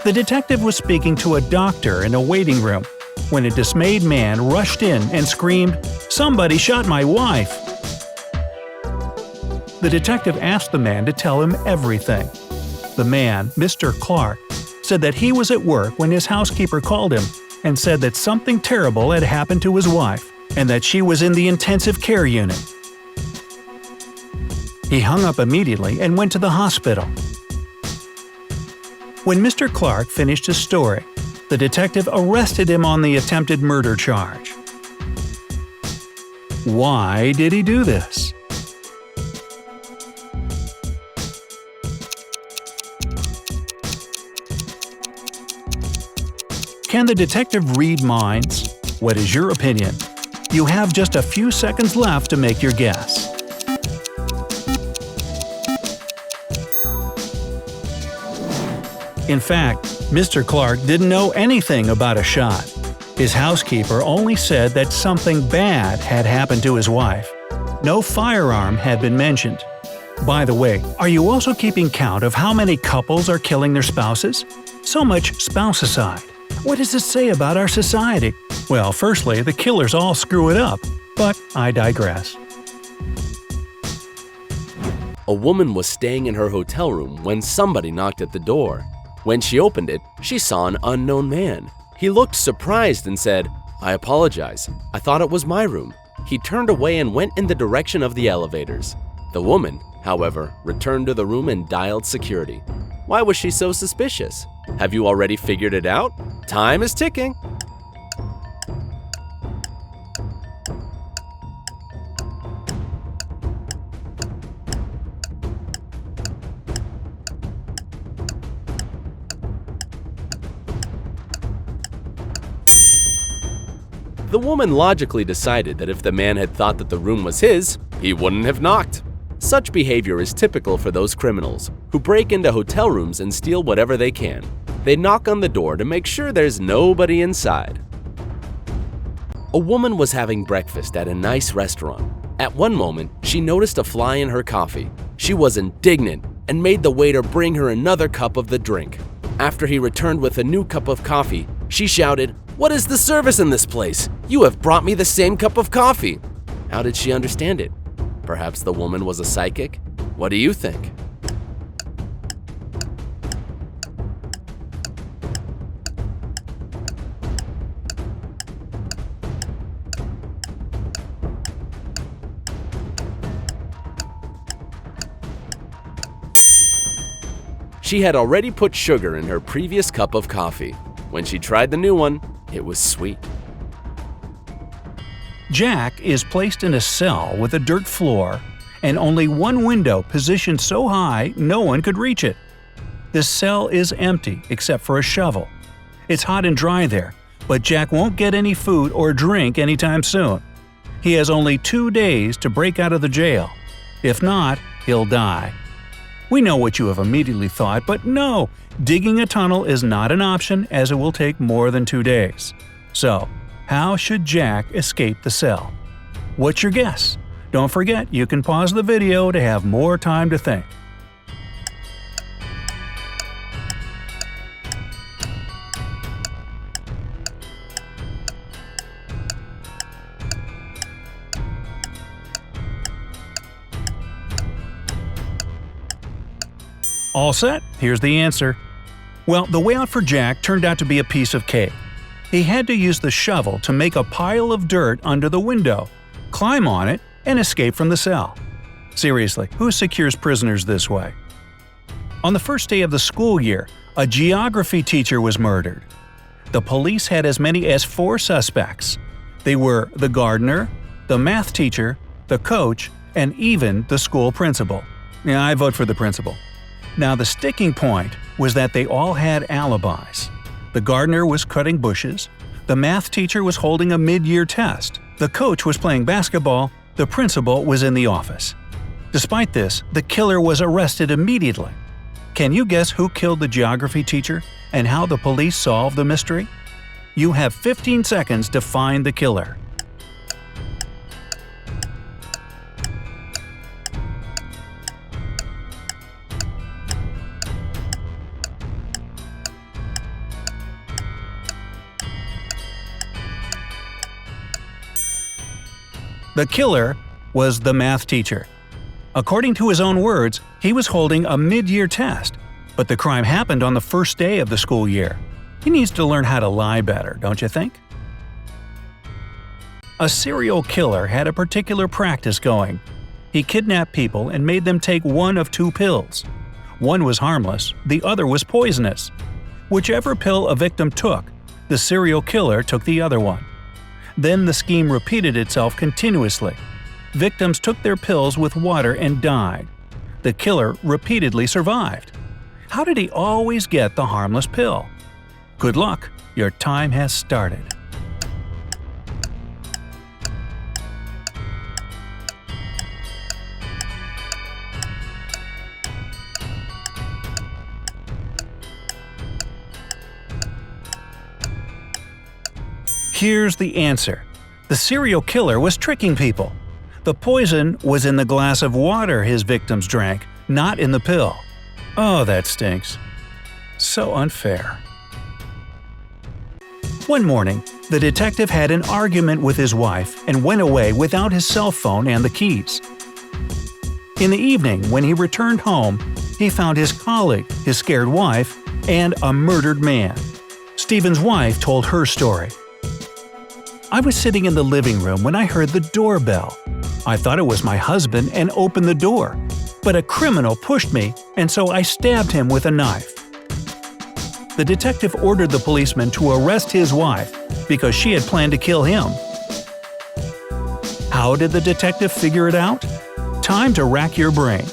The detective was speaking to a doctor in a waiting room when a dismayed man rushed in and screamed, "Somebody shot my wife!" The detective asked the man to tell him everything. The man, Mr. Clark, said that he was at work when his housekeeper called him and said that something terrible had happened to his wife and that she was in the intensive care unit. He hung up immediately and went to the hospital. When Mr. Clark finished his story, the detective arrested him on the attempted murder charge. Why did he do this? Can the detective read minds? What is your opinion? You have just a few seconds left to make your guess. In fact, Mr. Clark didn't know anything about a shot. His housekeeper only said that something bad had happened to his wife. No firearm had been mentioned. By the way, are you also keeping count of how many couples are killing their spouses? So much spousicide. What does this say about our society? Well, firstly, the killers all screw it up, but I digress. A woman was staying in her hotel room when somebody knocked at the door. When she opened it, she saw an unknown man. He looked surprised and said, "I apologize. I thought it was my room." He turned away and went in the direction of the elevators. The woman, however, returned to the room and dialed security. Why was she so suspicious? Have you already figured it out? Time is ticking. The woman logically decided that if the man had thought that the room was his, he wouldn't have knocked. Such behavior is typical for those criminals who break into hotel rooms and steal whatever they can. They knock on the door to make sure there's nobody inside. A woman was having breakfast at a nice restaurant. At one moment, she noticed a fly in her coffee. She was indignant and made the waiter bring her another cup of the drink. After he returned with a new cup of coffee, she shouted, "What is the service in this place? You have brought me the same cup of coffee." How did she understand it? Perhaps the woman was a psychic? What do you think? She had already put sugar in her previous cup of coffee. When she tried the new one, it was sweet. Jack is placed in a cell with a dirt floor and only one window positioned so high no one could reach it. The cell is empty except for a shovel. It's hot and dry there, but Jack won't get any food or drink anytime soon. He has only 2 days to break out of the jail. If not, he'll die. We know what you have immediately thought, but no, digging a tunnel is not an option as it will take more than 2 days. So, how should Jack escape the cell? What's your guess? Don't forget, you can pause the video to have more time to think. All set? Here's the answer. Well, the way out for Jack turned out to be a piece of cake. He had to use the shovel to make a pile of dirt under the window, climb on it, and escape from the cell. Seriously, who secures prisoners this way? On the first day of the school year, a geography teacher was murdered. The police had as many as 4 suspects. They were the gardener, the math teacher, the coach, and even the school principal. Yeah, I vote for the principal. Now, the sticking point was that they all had alibis. The gardener was cutting bushes, the math teacher was holding a mid-year test, the coach was playing basketball, the principal was in the office. Despite this, the killer was arrested immediately. Can you guess who killed the geography teacher and how the police solved the mystery? You have 15 seconds to find the killer. The killer was the math teacher. According to his own words, he was holding a mid-year test, but the crime happened on the first day of the school year. He needs to learn how to lie better, don't you think? A serial killer had a particular practice going. He kidnapped people and made them take one of two pills. One was harmless, the other was poisonous. Whichever pill a victim took, the serial killer took the other one. Then the scheme repeated itself continuously. Victims took their pills with water and died. The killer repeatedly survived. How did he always get the harmless pill? Good luck, your time has started. Here's the answer. The serial killer was tricking people. The poison was in the glass of water his victims drank, not in the pill. Oh, that stinks. So unfair. One morning, the detective had an argument with his wife and went away without his cell phone and the keys. In the evening, when he returned home, he found his colleague, his scared wife, and a murdered man. Stephen's wife told her story. I was sitting in the living room when I heard the doorbell. I thought it was my husband and opened the door, but a criminal pushed me, and so I stabbed him with a knife. The detective ordered the policeman to arrest his wife because she had planned to kill him. How did the detective figure it out? Time to rack your brain.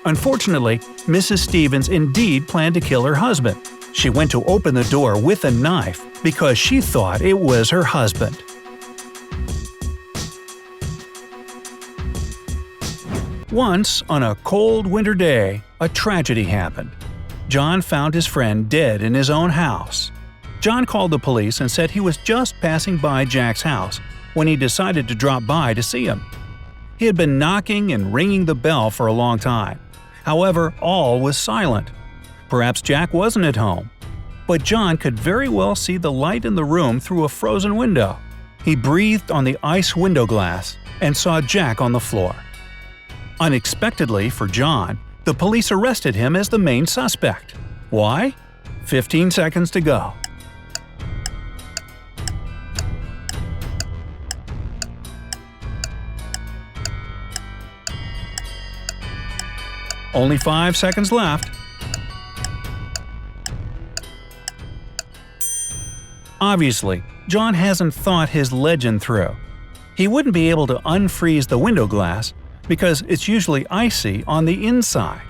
Unfortunately, Mrs. Stevens indeed planned to kill her husband. She went to open the door with a knife because she thought it was her husband. Once, on a cold winter day, a tragedy happened. John found his friend dead in his own house. John called the police and said he was just passing by Jack's house when he decided to drop by to see him. He had been knocking and ringing the bell for a long time. However, all was silent. Perhaps Jack wasn't at home. But John could very well see the light in the room through a frozen window. He breathed on the ice window glass and saw Jack on the floor. Unexpectedly for John, the police arrested him as the main suspect. Why? 15 seconds to go. Only 5 seconds left. Obviously, John hasn't thought his legend through. He wouldn't be able to unfreeze the window glass because it's usually icy on the inside.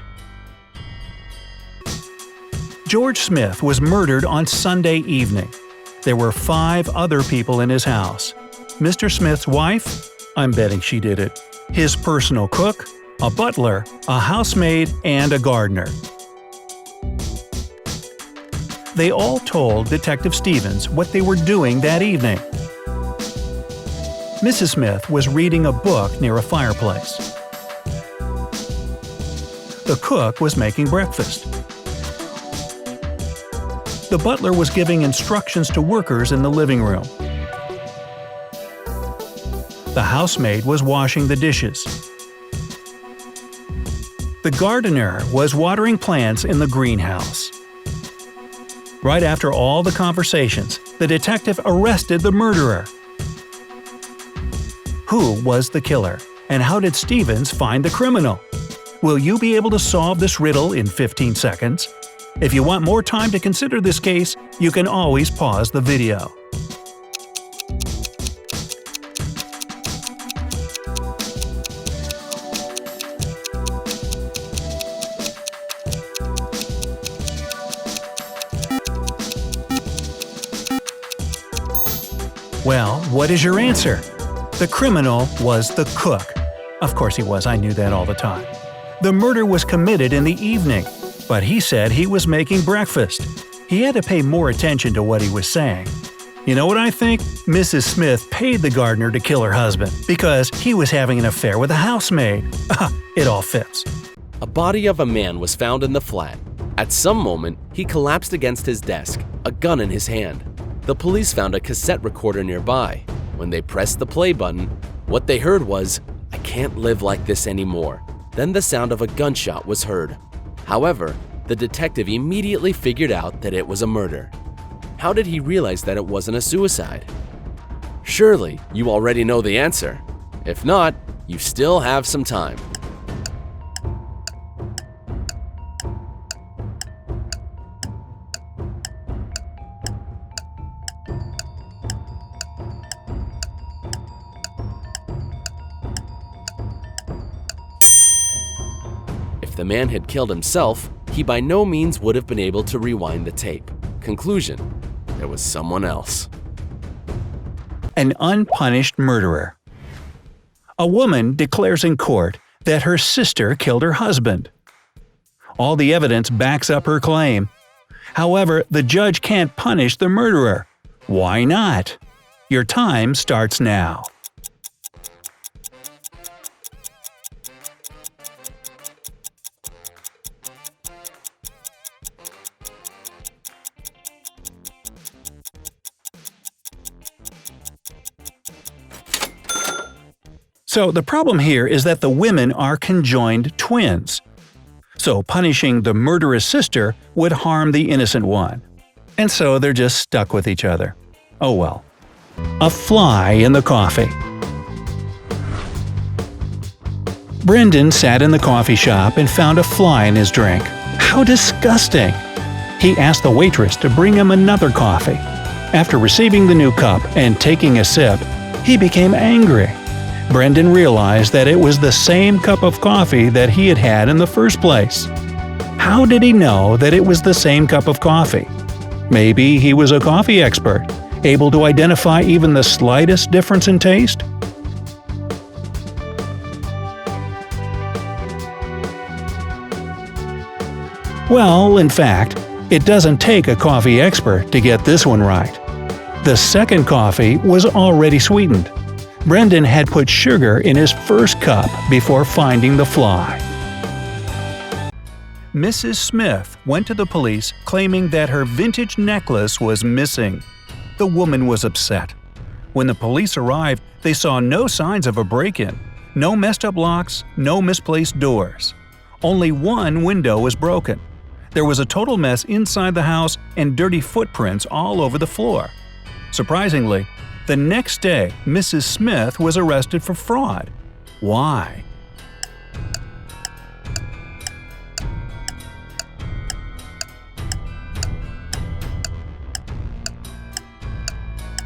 George Smith was murdered on Sunday evening. There were 5 other people in his house. Mr. Smith's wife? I'm betting she did it. His personal cook? A butler, a housemaid, and a gardener. They all told Detective Stevens what they were doing that evening. Mrs. Smith was reading a book near a fireplace. The cook was making breakfast. The butler was giving instructions to workers in the living room. The housemaid was washing the dishes. The gardener was watering plants in the greenhouse. Right after all the conversations, the detective arrested the murderer. Who was the killer, and how did Stevens find the criminal? Will you be able to solve this riddle in 15 seconds? If you want more time to consider this case, you can always pause the video. Well, what is your answer? The criminal was the cook. Of course he was, I knew that all the time. The murder was committed in the evening, but he said he was making breakfast. He had to pay more attention to what he was saying. You know what I think? Mrs. Smith paid the gardener to kill her husband because he was having an affair with a housemaid. It all fits. A body of a man was found in the flat. At some moment, he collapsed against his desk, a gun in his hand. The police found a cassette recorder nearby. When they pressed the play button, what they heard was, "I can't live like this anymore." Then the sound of a gunshot was heard. However, the detective immediately figured out that it was a murder. How did he realize that it wasn't a suicide? Surely, you already know the answer. If not, you still have some time. If the man had killed himself, he by no means would have been able to rewind the tape. Conclusion: there was someone else. An unpunished murderer. A woman declares in court that her sister killed her husband. All the evidence backs up her claim. However, the judge can't punish the murderer. Why not? Your time starts now. So the problem here is that the women are conjoined twins. So punishing the murderous sister would harm the innocent one. And so they're just stuck with each other. Oh well. A fly in the coffee. Brendan sat in the coffee shop and found a fly in his drink. How disgusting! He asked the waitress to bring him another coffee. After receiving the new cup and taking a sip, he became angry. Brendan realized that it was the same cup of coffee that he had had in the first place. How did he know that it was the same cup of coffee? Maybe he was a coffee expert, able to identify even the slightest difference in taste? Well, in fact, it doesn't take a coffee expert to get this one right. The second coffee was already sweetened. Brendan had put sugar in his first cup before finding the fly. Mrs. Smith went to the police claiming that her vintage necklace was missing. The woman was upset. When the police arrived, they saw no signs of a break-in, no messed-up locks, no misplaced doors. Only one window was broken. There was a total mess inside the house and dirty footprints all over the floor. Surprisingly, the next day, Mrs. Smith was arrested for fraud. Why?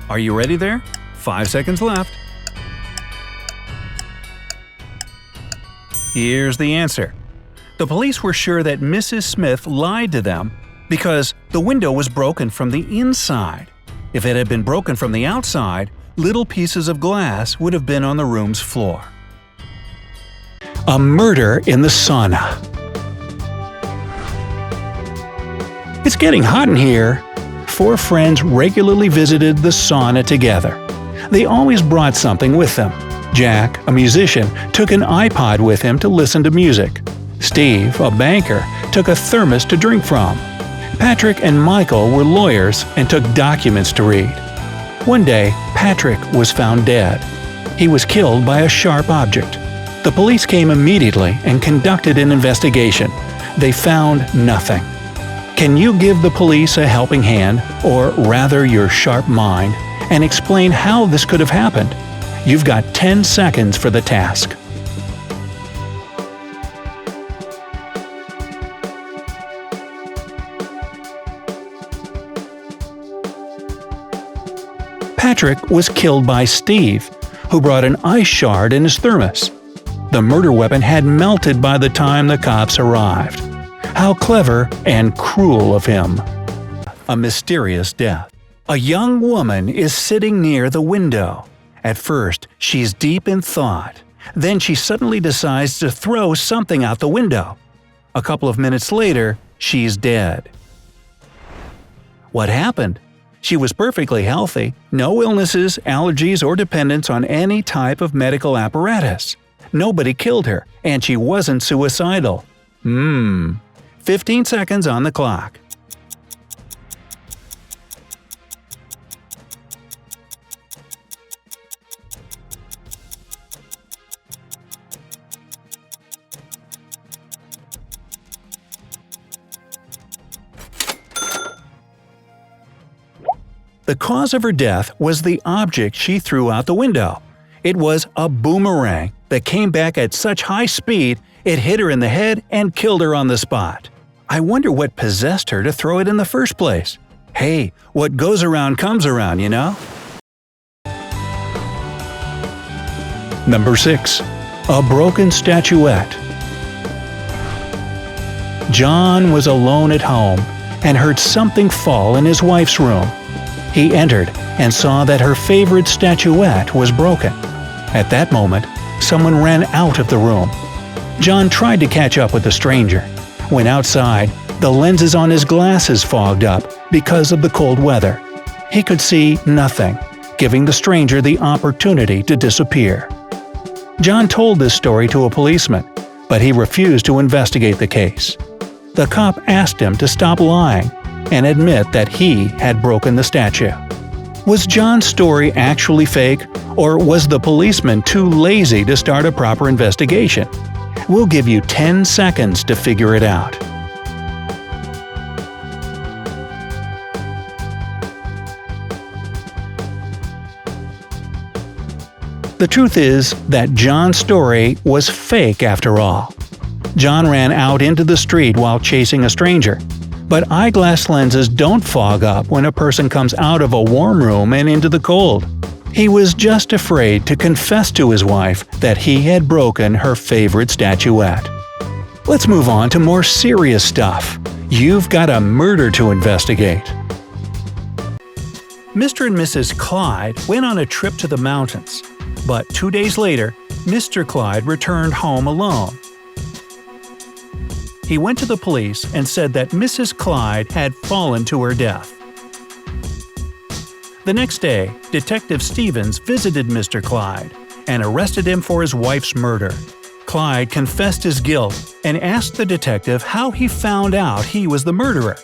Are you ready there? 5 seconds left. Here's the answer. The police were sure that Mrs. Smith lied to them because the window was broken from the inside. If it had been broken from the outside, little pieces of glass would have been on the room's floor. A murder in the sauna. It's getting hot in here. 4 friends regularly visited the sauna together. They always brought something with them. Jack, a musician, took an iPod with him to listen to music. Steve, a banker, took a thermos to drink from. Patrick and Michael were lawyers and took documents to read. One day, Patrick was found dead. He was killed by a sharp object. The police came immediately and conducted an investigation. They found nothing. Can you give the police a helping hand, or rather your sharp mind, and explain how this could have happened? You've got 10 seconds for the task. Patrick was killed by Steve, who brought an ice shard in his thermos. The murder weapon had melted by the time the cops arrived. How clever and cruel of him. A mysterious death. A young woman is sitting near the window. At first, she's deep in thought. Then she suddenly decides to throw something out the window. A couple of minutes later, she's dead. What happened? She was perfectly healthy, no illnesses, allergies, or dependence on any type of medical apparatus. Nobody killed her, and she wasn't suicidal. 15 seconds on the clock. The cause of her death was the object she threw out the window. It was a boomerang that came back at such high speed it hit her in the head and killed her on the spot. I wonder what possessed her to throw it in the first place. Hey, what goes around comes around, you know? Number 6. A broken statuette. John was alone at home and heard something fall in his wife's room. He entered and saw that her favorite statuette was broken. At that moment, someone ran out of the room. John tried to catch up with the stranger. When outside, the lenses on his glasses fogged up because of the cold weather. He could see nothing, giving the stranger the opportunity to disappear. John told this story to a policeman, but he refused to investigate the case. The cop asked him to stop lying and admit that he had broken the statue. Was John's story actually fake, or was the policeman too lazy to start a proper investigation? We'll give you 10 seconds to figure it out. The truth is that John's story was fake after all. John ran out into the street while chasing a stranger. But eyeglass lenses don't fog up when a person comes out of a warm room and into the cold. He was just afraid to confess to his wife that he had broken her favorite statuette. Let's move on to more serious stuff. You've got a murder to investigate. Mr. and Mrs. Clyde went on a trip to the mountains, but 2 days later, Mr. Clyde returned home alone. He went to the police and said that Mrs. Clyde had fallen to her death. The next day, Detective Stevens visited Mr. Clyde and arrested him for his wife's murder. Clyde confessed his guilt and asked the detective how he found out he was the murderer.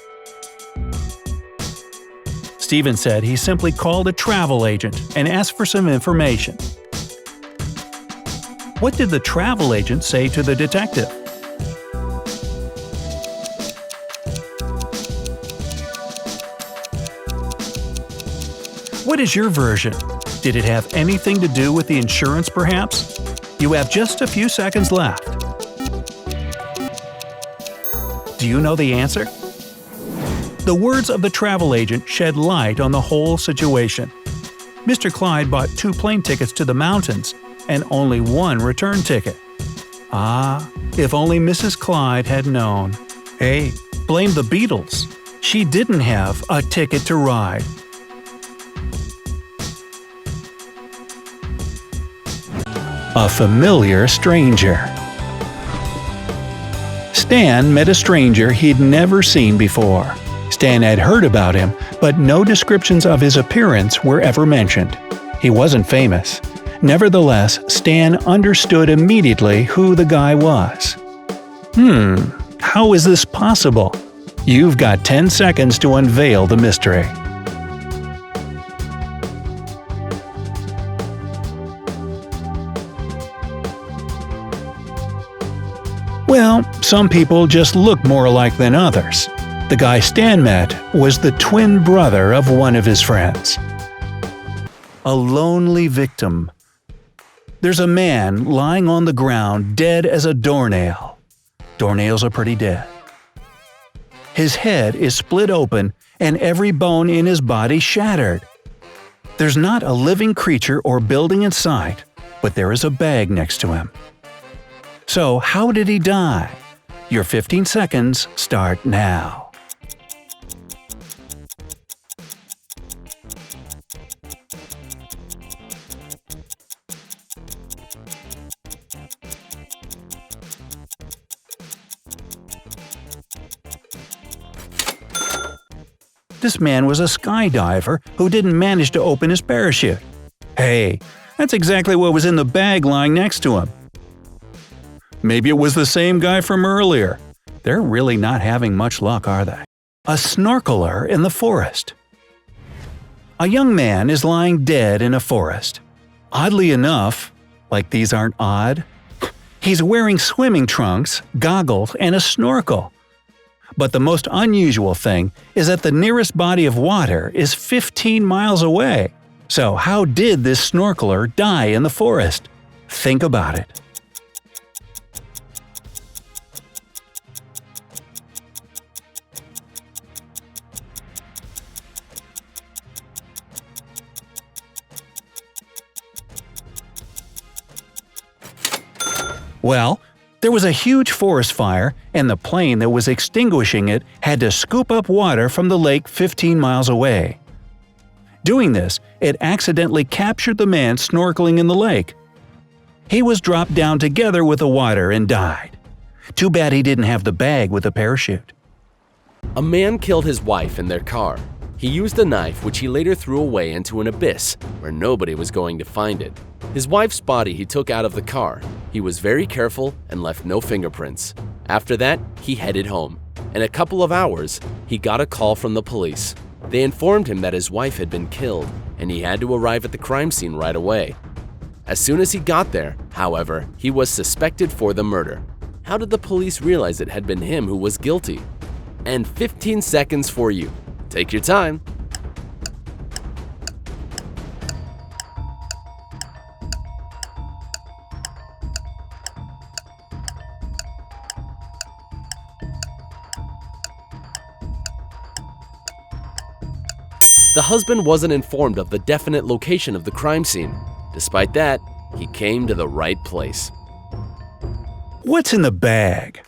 Stevens said he simply called a travel agent and asked for some information. What did the travel agent say to the detective? What is your version? Did it have anything to do with the insurance, perhaps? You have just a few seconds left. Do you know the answer? The words of the travel agent shed light on the whole situation. Mr. Clyde bought 2 plane tickets to the mountains and only 1 return ticket. Ah, if only Mrs. Clyde had known. Hey, blame the Beatles. She didn't have a ticket to ride. A familiar stranger. Stan met a stranger he'd never seen before. Stan had heard about him, but no descriptions of his appearance were ever mentioned. He wasn't famous. Nevertheless, Stan understood immediately who the guy was. How is this possible? You've got 10 seconds to unveil the mystery. Well, some people just look more alike than others. The guy Stan met was the twin brother of one of his friends. A lonely victim. There's a man lying on the ground dead as a doornail. Doornails are pretty dead. His head is split open and every bone in his body shattered. There's not a living creature or building in sight, but there is a bag next to him. So how did he die? Your 15 seconds start now. This man was a skydiver who didn't manage to open his parachute. Hey, that's exactly what was in the bag lying next to him. Maybe it was the same guy from earlier. They're really not having much luck, are they? A snorkeler in the forest. A young man is lying dead in a forest. Oddly enough, like these aren't odd, he's wearing swimming trunks, goggles, and a snorkel. But the most unusual thing is that the nearest body of water is 15 miles away. So how did this snorkeler die in the forest? Think about it. Well, there was a huge forest fire, and the plane that was extinguishing it had to scoop up water from the lake 15 miles away. Doing this, it accidentally captured the man snorkeling in the lake. He was dropped down together with the water and died. Too bad he didn't have the bag with the parachute. A man killed his wife in their car. He used a knife which he later threw away into an abyss where nobody was going to find it. His wife's body he took out of the car. He was very careful and left no fingerprints. After that, he headed home. In a couple of hours, he got a call from the police. They informed him that his wife had been killed and he had to arrive at the crime scene right away. As soon as he got there, however, he was suspected for the murder. How did the police realize it had been him who was guilty? And 15 seconds for you. Take your time. The husband wasn't informed of the definite location of the crime scene. Despite that, he came to the right place. What's in the bag?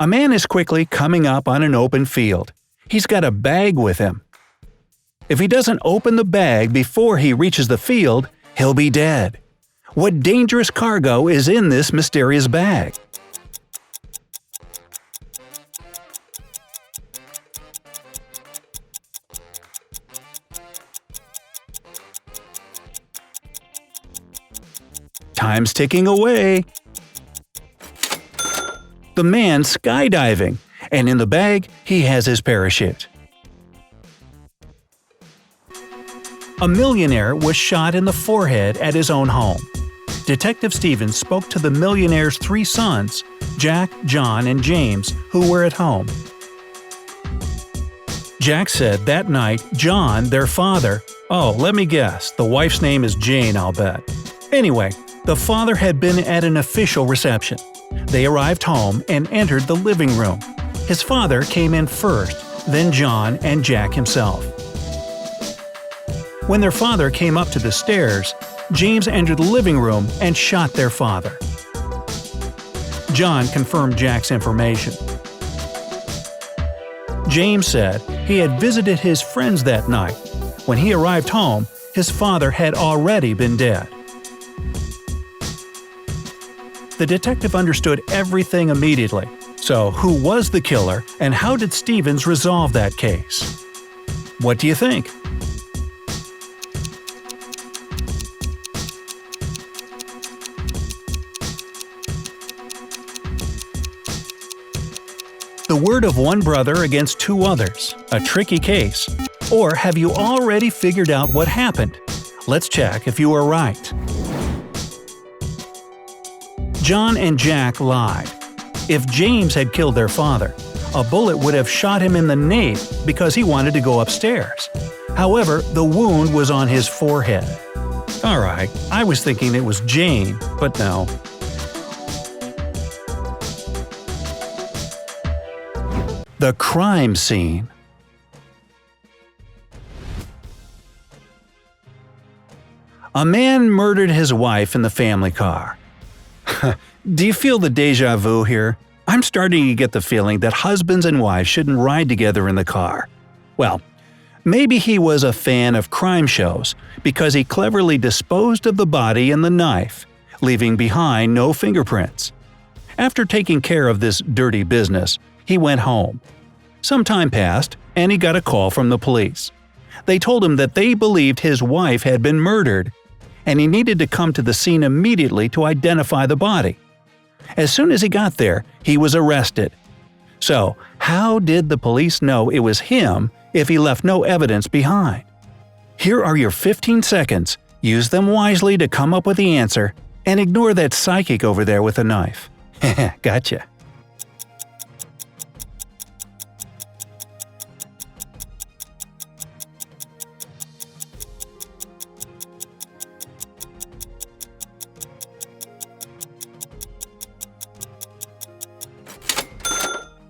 A man is quickly coming up on an open field. He's got a bag with him. If he doesn't open the bag before he reaches the field, he'll be dead. What dangerous cargo is in this mysterious bag? Time's ticking away. The man's skydiving, and in the bag, he has his parachute. A millionaire was shot in the forehead at his own home. Detective Stevens spoke to the millionaire's 3 sons, Jack, John, and James, who were at home. Jack said that night John, their father, let me guess, the wife's name is Jane, I'll bet. Anyway, the father had been at an official reception. They arrived home and entered the living room. His father came in first, then John and Jack himself. When their father came up to the stairs, James entered the living room and shot their father. John confirmed Jack's information. James said he had visited his friends that night. When he arrived home, his father had already been dead. The detective understood everything immediately. So, who was the killer and how did Stevens resolve that case? What do you think? The word of one brother against 2 others, a tricky case. Or have you already figured out what happened? Let's check if you are right. John and Jack lied. If James had killed their father, a bullet would have shot him in the nape because he wanted to go upstairs. However, the wound was on his forehead. Alright, I was thinking it was Jane, but no. The crime scene. A man murdered his wife in the family car. Do you feel the déjà vu here? I'm starting to get the feeling that husbands and wives shouldn't ride together in the car. Well, maybe he was a fan of crime shows because he cleverly disposed of the body and the knife, leaving behind no fingerprints. After taking care of this dirty business, he went home. Some time passed, and he got a call from the police. They told him that they believed his wife had been murdered, and he needed to come to the scene immediately to identify the body. As soon as he got there, he was arrested. So, how did the police know it was him if he left no evidence behind? Here are your 15 seconds. Use them wisely to come up with the answer, and ignore that psychic over there with a knife. Gotcha.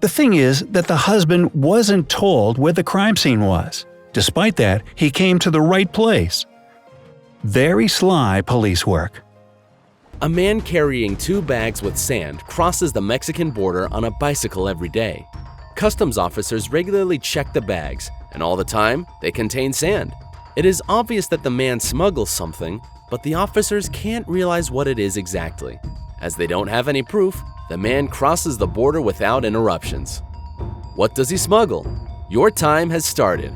The thing is that the husband wasn't told where the crime scene was. Despite that, he came to the right place. Very sly police work. A man carrying 2 bags with sand crosses the Mexican border on a bicycle every day. Customs officers regularly check the bags, and all the time, they contain sand. It is obvious that the man smuggles something, but the officers can't realize what it is exactly. As they don't have any proof, the man crosses the border without interruptions. What does he smuggle? Your time has started.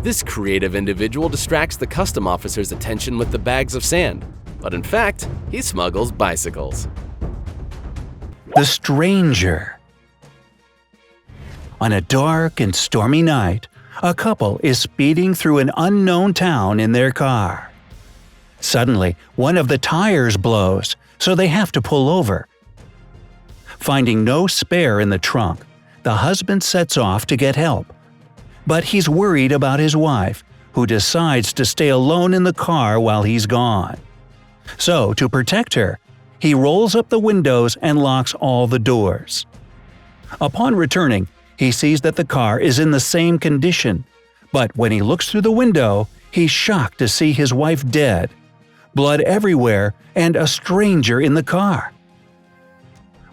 This creative individual distracts the custom officer's attention with the bags of sand, but in fact, he smuggles bicycles. The stranger. On a dark and stormy night, a couple is speeding through an unknown town in their car. Suddenly, one of the tires blows, so they have to pull over. Finding no spare in the trunk, the husband sets off to get help. But he's worried about his wife, who decides to stay alone in the car while he's gone. So, to protect her, he rolls up the windows and locks all the doors. Upon returning, he sees that the car is in the same condition, but when he looks through the window, he's shocked to see his wife dead, blood everywhere, and a stranger in the car.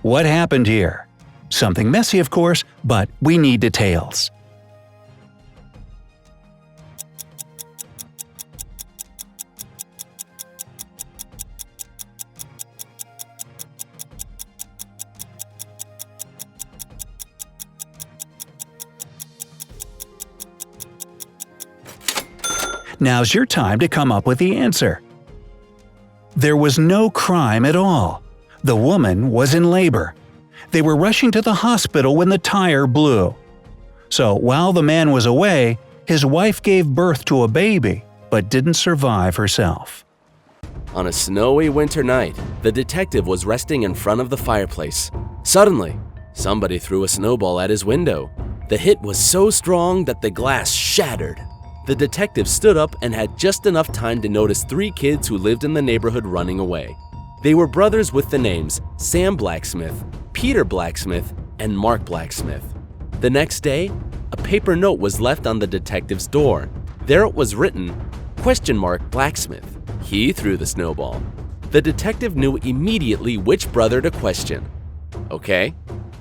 What happened here? Something messy, of course, but we need details. Now's your time to come up with the answer. There was no crime at all. The woman was in labor. They were rushing to the hospital when the tire blew. So while the man was away, his wife gave birth to a baby, but didn't survive herself. On a snowy winter night, the detective was resting in front of the fireplace. Suddenly, somebody threw a snowball at his window. The hit was so strong that the glass shattered. The detective stood up and had just enough time to notice 3 kids who lived in the neighborhood running away. They were brothers with the names Sam Blacksmith, Peter Blacksmith, and Mark Blacksmith. The next day, a paper note was left on the detective's door. There it was written, "Blacksmith." He threw the snowball. The detective knew immediately which brother to question. Okay,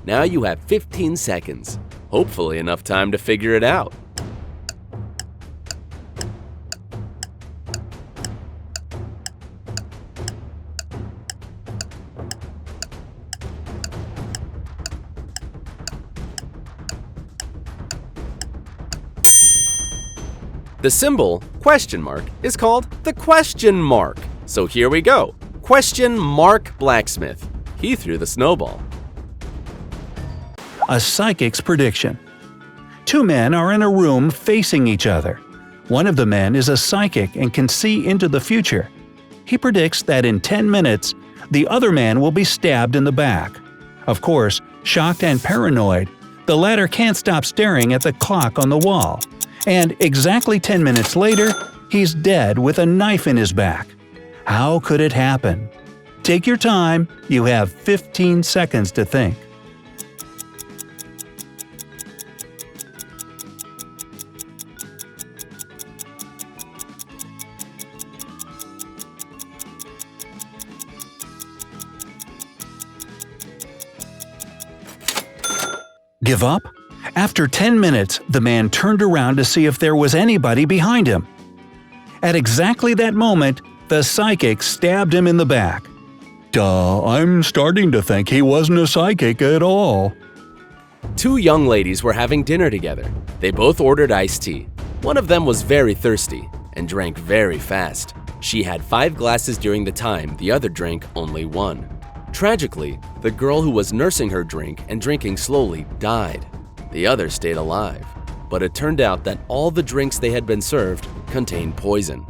now you have 15 seconds. Hopefully enough time to figure it out. The symbol, ? is called the question mark. So here we go. Blacksmith. He threw the snowball. A psychic's prediction. 2 men are in a room facing each other. One of the men is a psychic and can see into the future. He predicts that in 10 minutes, the other man will be stabbed in the back. Of course, shocked and paranoid, the latter can't stop staring at the clock on the wall. And exactly 10 minutes later, he's dead with a knife in his back. How could it happen? Take your time, you have 15 seconds to think. Give up? After 10 minutes, the man turned around to see if there was anybody behind him. At exactly that moment, the psychic stabbed him in the back. Duh, I'm starting to think he wasn't a psychic at all. Two young ladies were having dinner together. They both ordered iced tea. One of them was very thirsty and drank very fast. She had 5 glasses during the time the other drank only 1. Tragically, the girl who was nursing her drink and drinking slowly died. The other stayed alive, but it turned out that all the drinks they had been served contained poison.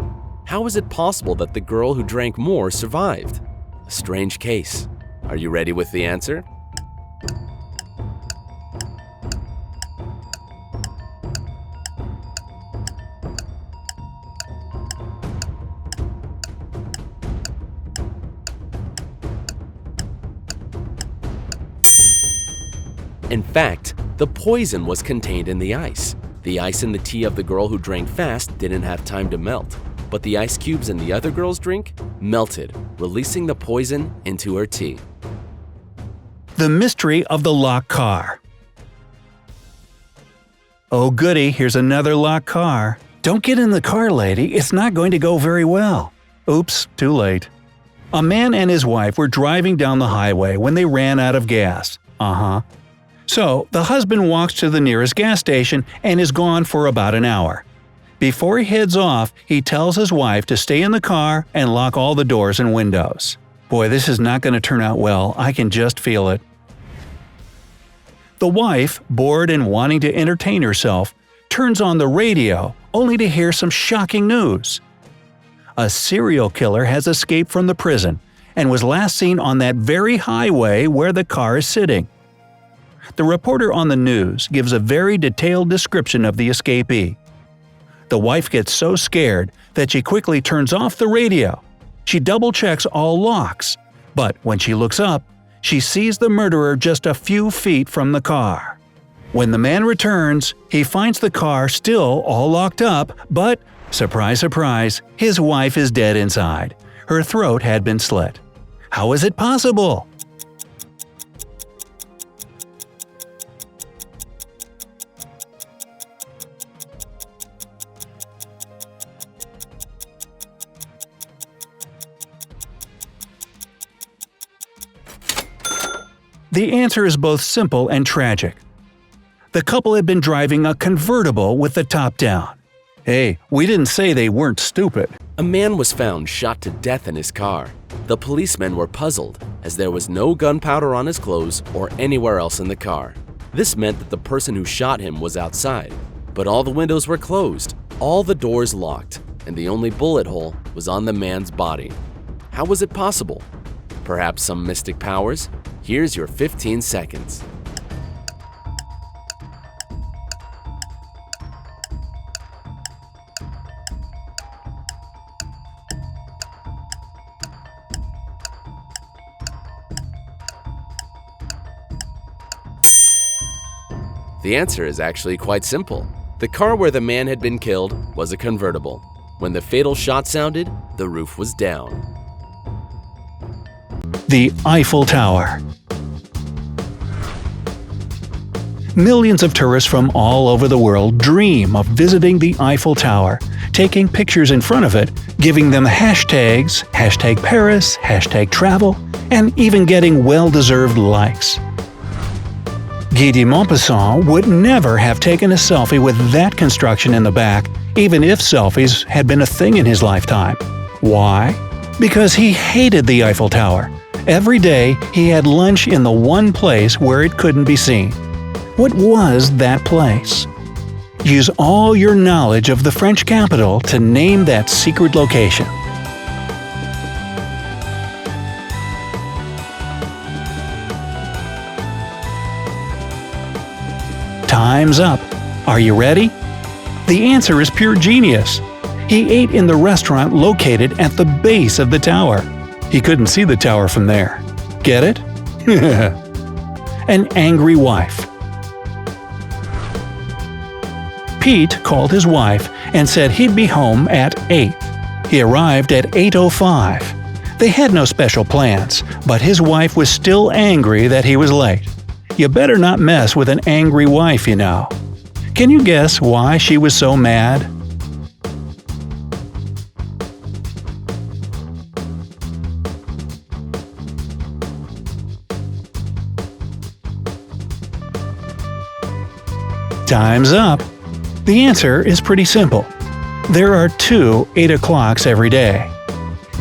How is it possible that the girl who drank more survived? A strange case. Are you ready with the answer? In fact, the poison was contained in the ice. The ice in the tea of the girl who drank fast didn't have time to melt, but the ice cubes in the other girl's drink melted, releasing the poison into her tea. The mystery of the locked car. Oh goody, here's another locked car. Don't get in the car, lady, it's not going to go very well. Oops, too late. A man and his wife were driving down the highway when they ran out of gas. So, the husband walks to the nearest gas station and is gone for about an hour. Before he heads off, he tells his wife to stay in the car and lock all the doors and windows. Boy, this is not going to turn out well, I can just feel it. The wife, bored and wanting to entertain herself, turns on the radio only to hear some shocking news. A serial killer has escaped from the prison and was last seen on that very highway where the car is sitting. The reporter on the news gives a very detailed description of the escapee. The wife gets so scared that she quickly turns off the radio. She double-checks all locks, but when she looks up, she sees the murderer just a few feet from the car. When the man returns, he finds the car still all locked up, but, surprise, surprise, his wife is dead inside. Her throat had been slit. How is it possible? The answer is both simple and tragic. The couple had been driving a convertible with the top down. Hey, we didn't say they weren't stupid. A man was found shot to death in his car. The policemen were puzzled, as there was no gunpowder on his clothes or anywhere else in the car. This meant that the person who shot him was outside, but all the windows were closed, all the doors locked, and the only bullet hole was on the man's body. How was it possible? Perhaps some mystic powers? Here's your 15 seconds. The answer is actually quite simple. The car where the man had been killed was a convertible. When the fatal shot sounded, the roof was down. The Eiffel Tower. Millions of tourists from all over the world dream of visiting the Eiffel Tower, taking pictures in front of it, giving them hashtags, #Paris, #travel, and even getting well-deserved likes. Guy de Maupassant would never have taken a selfie with that construction in the back, even if selfies had been a thing in his lifetime. Why? Because he hated the Eiffel Tower. Every day, he had lunch in the one place where it couldn't be seen. What was that place? Use all your knowledge of the French capital to name that secret location. Time's up. Are you ready? The answer is pure genius. He ate in the restaurant located at the base of the tower. He couldn't see the tower from there. Get it? An angry wife. Pete called his wife and said he'd be home at 8. He arrived at 8:05. They had no special plans, but his wife was still angry that he was late. You better not mess with an angry wife, you know. Can you guess why she was so mad? Time's up! The answer is pretty simple. There are two 8 o'clocks every day.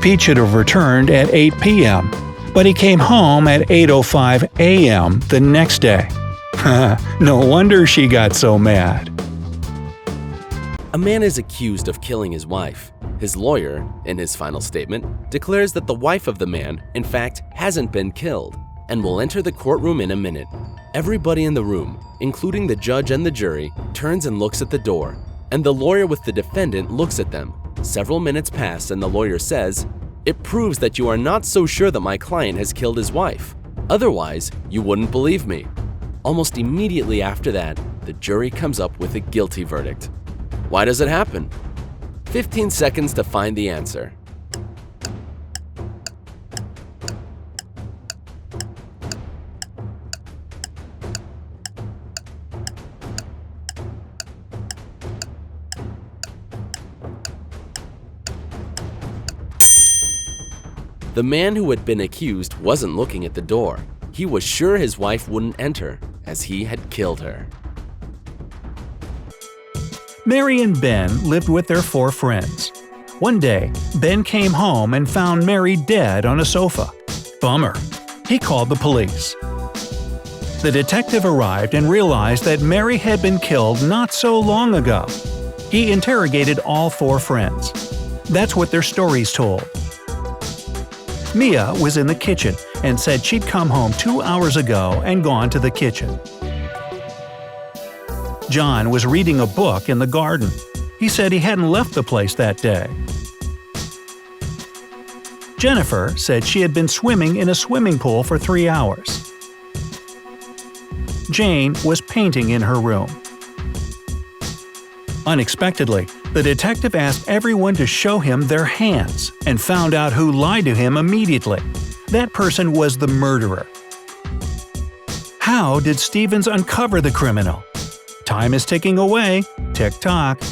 Pete should have returned at 8 p.m., but he came home at 8:05 a.m. the next day. No wonder she got so mad. A man is accused of killing his wife. His lawyer, in his final statement, declares that the wife of the man, in fact, hasn't been killed and will enter the courtroom in a minute. Everybody in the room, including the judge and the jury, turns and looks at the door, and the lawyer with the defendant looks at them. Several minutes pass and the lawyer says, "It proves that you are not so sure that my client has killed his wife. Otherwise, you wouldn't believe me." Almost immediately after that, the jury comes up with a guilty verdict. Why does it happen? 15 seconds to find the answer. The man who had been accused wasn't looking at the door. He was sure his wife wouldn't enter, as he had killed her. Mary and Ben lived with their 4 friends. One day, Ben came home and found Mary dead on a sofa. Bummer. He called the police. The detective arrived and realized that Mary had been killed not so long ago. He interrogated all 4 friends. That's what their stories told. Mia was in the kitchen and said she'd come home 2 hours ago and gone to the kitchen. John was reading a book in the garden. He said he hadn't left the place that day. Jennifer said she had been swimming in a swimming pool for 3 hours. Jane was painting in her room. Unexpectedly, the detective asked everyone to show him their hands and found out who lied to him immediately. That person was the murderer. How did Stevens uncover the criminal? Time is ticking away. Tick-tock.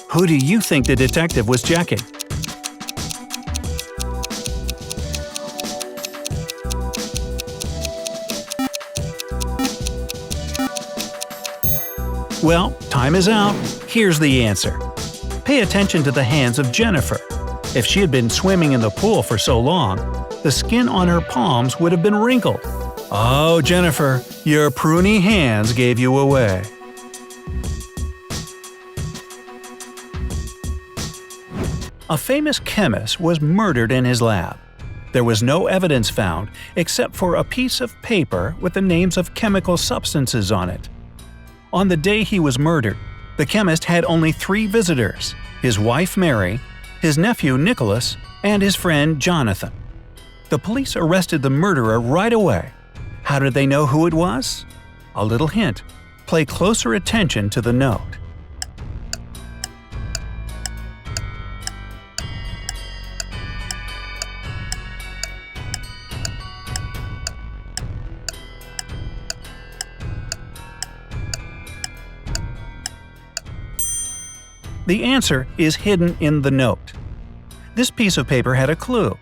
Who do you think the detective was checking? Well, time is out. Here's the answer. Pay attention to the hands of Jennifer. If she had been swimming in the pool for so long, the skin on her palms would have been wrinkled. Oh, Jennifer, your pruny hands gave you away. A famous chemist was murdered in his lab. There was no evidence found except for a piece of paper with the names of chemical substances on it. On the day he was murdered, the chemist had only 3 visitors: his wife Mary, his nephew Nicholas, and his friend Jonathan. The police arrested the murderer right away. How did they know who it was? A little hint. Pay closer attention to the note. The answer is hidden in the note. This piece of paper had a clue.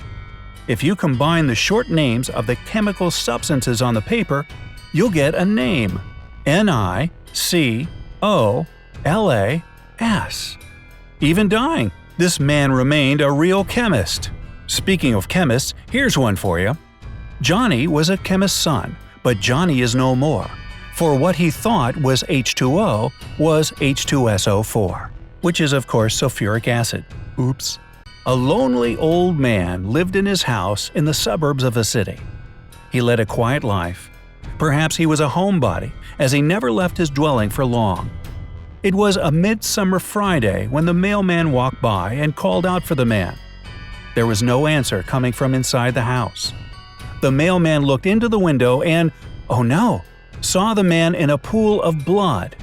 If you combine the short names of the chemical substances on the paper, you'll get a name: Nicolas. Even dying, this man remained a real chemist. Speaking of chemists, here's one for you. Johnny was a chemist's son, but Johnny is no more, for what he thought was H2O was H2SO4. Which is of course sulfuric acid. Oops. A lonely old man lived in his house in the suburbs of a city. He led a quiet life. Perhaps he was a homebody, as he never left his dwelling for long. It was a midsummer Friday when the mailman walked by and called out for the man. There was no answer coming from inside the house. The mailman looked into the window and, oh no, saw the man in a pool of blood.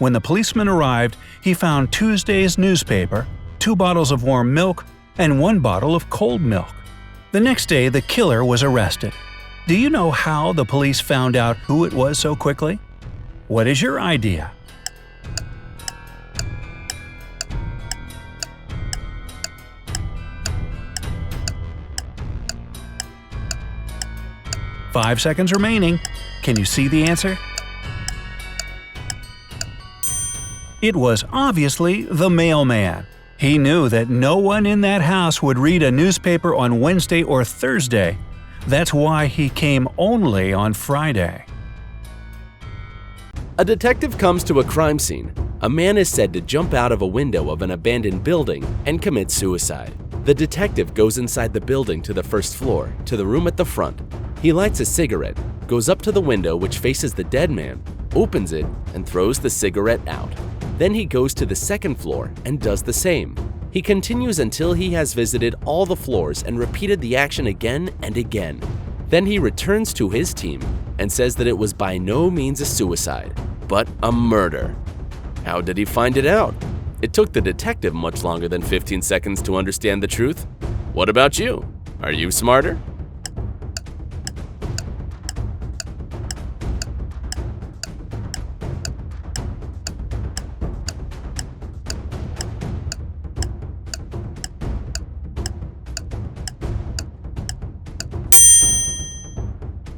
When the policeman arrived, he found Tuesday's newspaper, 2 bottles of warm milk, and 1 bottle of cold milk. The next day, the killer was arrested. Do you know how the police found out who it was so quickly? What is your idea? Five seconds remaining. Can you see the answer? It was obviously the mailman. He knew that no one in that house would read a newspaper on Wednesday or Thursday. That's why he came only on Friday. A detective comes to a crime scene. A man is said to jump out of a window of an abandoned building and commit suicide. The detective goes inside the building to the first floor, to the room at the front. He lights a cigarette, goes up to the window which faces the dead man, opens it, and throws the cigarette out. Then he goes to the second floor and does the same. He continues until he has visited all the floors and repeated the action again and again. Then he returns to his team and says that it was by no means a suicide, but a murder. How did he find it out? It took the detective much longer than 15 seconds to understand the truth. What about you? Are you smarter?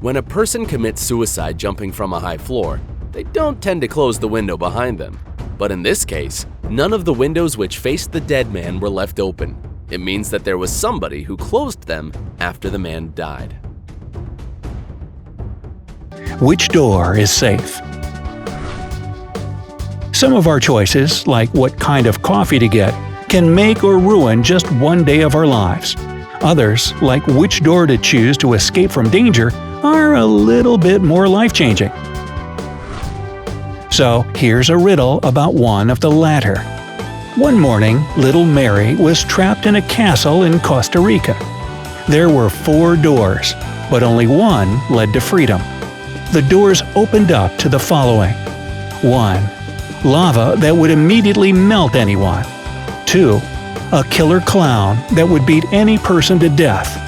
When a person commits suicide jumping from a high floor, they don't tend to close the window behind them. But in this case, none of the windows which faced the dead man were left open. It means that there was somebody who closed them after the man died. Which door is safe? Some of our choices, like what kind of coffee to get, can make or ruin just one day of our lives. Others, like which door to choose to escape from danger, are a little bit more life-changing. So here's a riddle about one of the latter. One morning, little Mary was trapped in a castle in Costa Rica. There were 4 doors, but only one led to freedom. The doors opened up to the following. 1. Lava that would immediately melt anyone. 2. A killer clown that would beat any person to death.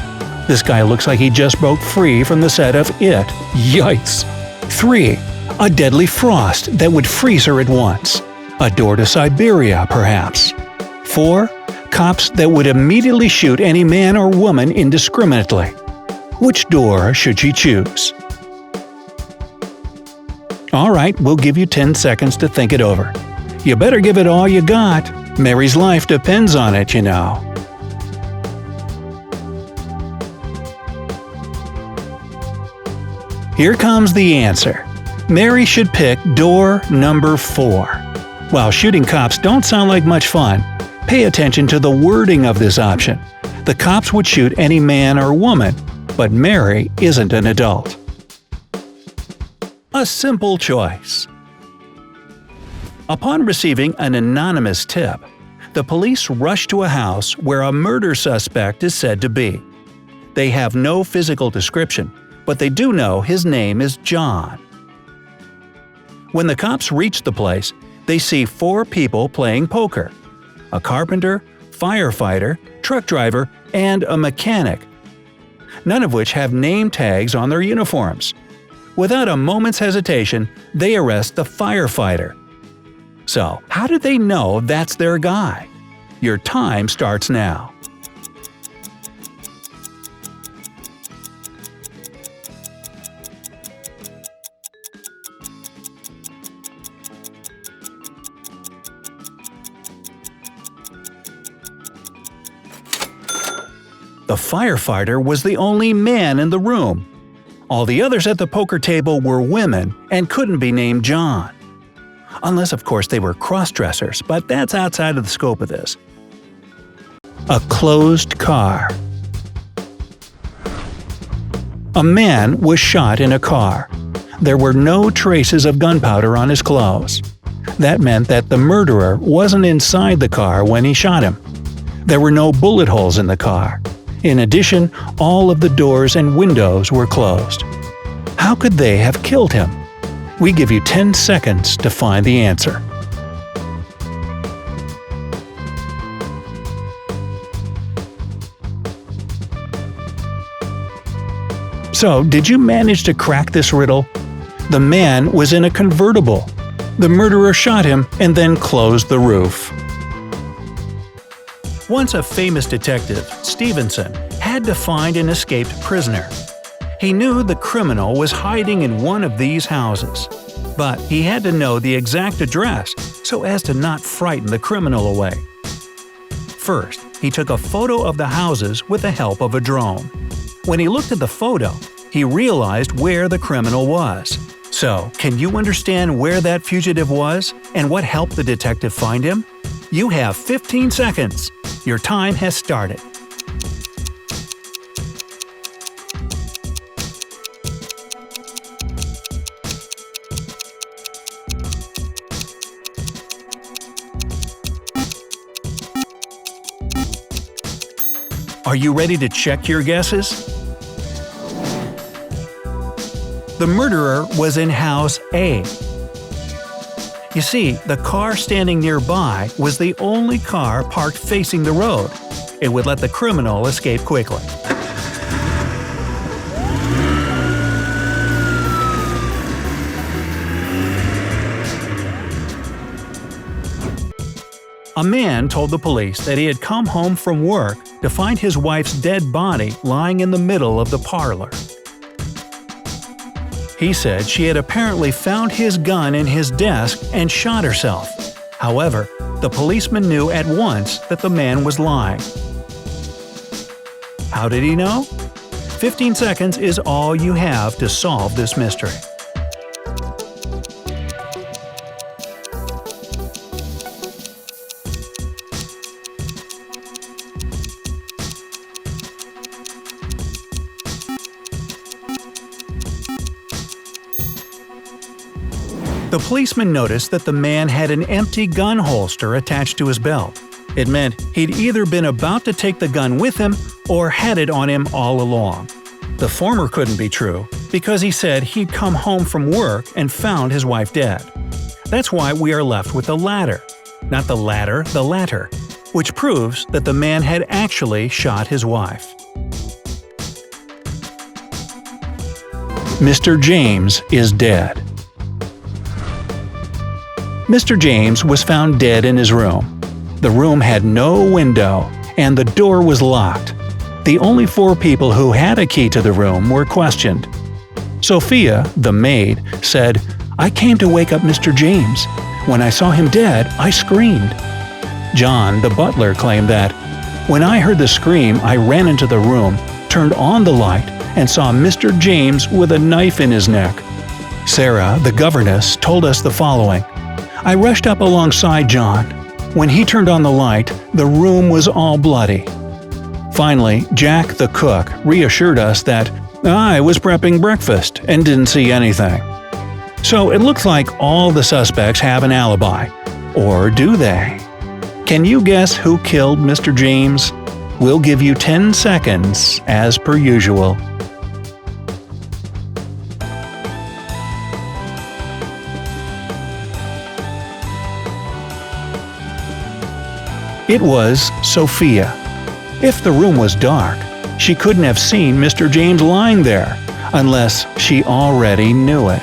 This guy looks like he just broke free from the set of It. Yikes! 3. A deadly frost that would freeze her at once. A door to Siberia, perhaps. 4. Cops that would immediately shoot any man or woman indiscriminately. Which door should she choose? Alright, we'll give you 10 seconds to think it over. You better give it all you got. Mary's life depends on it, you know. Here comes the answer. Mary should pick door number 4. While shooting cops don't sound like much fun, pay attention to the wording of this option. The cops would shoot any man or woman, but Mary isn't an adult. A simple choice. Upon receiving an anonymous tip, the police rush to a house where a murder suspect is said to be. They have no physical description, but they do know his name is John. When the cops reach the place, they see 4 people playing poker: a carpenter, firefighter, truck driver, and a mechanic, none of which have name tags on their uniforms. Without a moment's hesitation, they arrest the firefighter. So, how did they know that's their guy? Your time starts now. The firefighter was the only man in the room. All the others at the poker table were women and couldn't be named John. Unless, of course, they were cross-dressers, but that's outside of the scope of this. A closed car. A man was shot in a car. There were no traces of gunpowder on his clothes. That meant that the murderer wasn't inside the car when he shot him. There were no bullet holes in the car. In addition, all of the doors and windows were closed. How could they have killed him? We give you 10 seconds to find the answer. So, did you manage to crack this riddle? The man was in a convertible. The murderer shot him and then closed the roof. Once a famous detective, Stevenson, had to find an escaped prisoner. He knew the criminal was hiding in one of these houses, but he had to know the exact address so as to not frighten the criminal away. First, he took a photo of the houses with the help of a drone. When he looked at the photo, he realized where the criminal was. So, can you understand where that fugitive was and what helped the detective find him? You have 15 seconds. Your time has started. Are you ready to check your guesses? The murderer was in house A. You see, the car standing nearby was the only car parked facing the road. It would let the criminal escape quickly. A man told the police that he had come home from work to find his wife's dead body lying in the middle of the parlor. He said she had apparently found his gun in his desk and shot herself. However, the policeman knew at once that the man was lying. How did he know? 15 seconds is all you have to solve this mystery. The policeman noticed that the man had an empty gun holster attached to his belt. It meant he'd either been about to take the gun with him or had it on him all along. The former couldn't be true, because he said he'd come home from work and found his wife dead. That's why we are left with the latter. Not the latter, the latter, which proves that the man had actually shot his wife. Mr. James is dead. Mr. James was found dead in his room. The room had no window, and the door was locked. The only 4 people who had a key to the room were questioned. Sophia, the maid, said, "I came to wake up Mr. James. When I saw him dead, I screamed." John, the butler, claimed that, "When I heard the scream, I ran into the room, turned on the light, and saw Mr. James with a knife in his neck." Sarah, the governess, told us the following. "I rushed up alongside John. When he turned on the light, the room was all bloody." Finally, Jack, the cook, reassured us that I was prepping breakfast and didn't see anything. So it looks like all the suspects have an alibi. Or do they? Can you guess who killed Mr. James? We'll give you 10 seconds as per usual. It was Sophia. If the room was dark, she couldn't have seen Mr. James lying there, unless she already knew it.